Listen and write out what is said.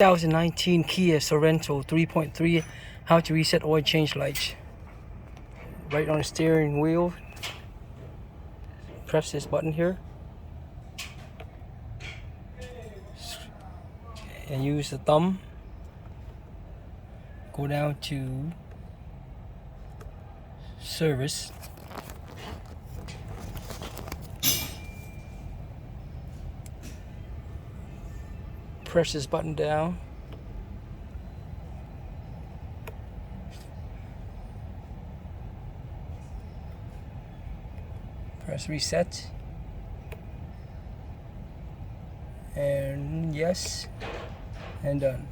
2019 Kia Sorento 3.3. How to reset oil change lights. Right on the steering wheel, press this button here and use the thumb. Go down to service. Press this button down. Press reset. And yes, and done.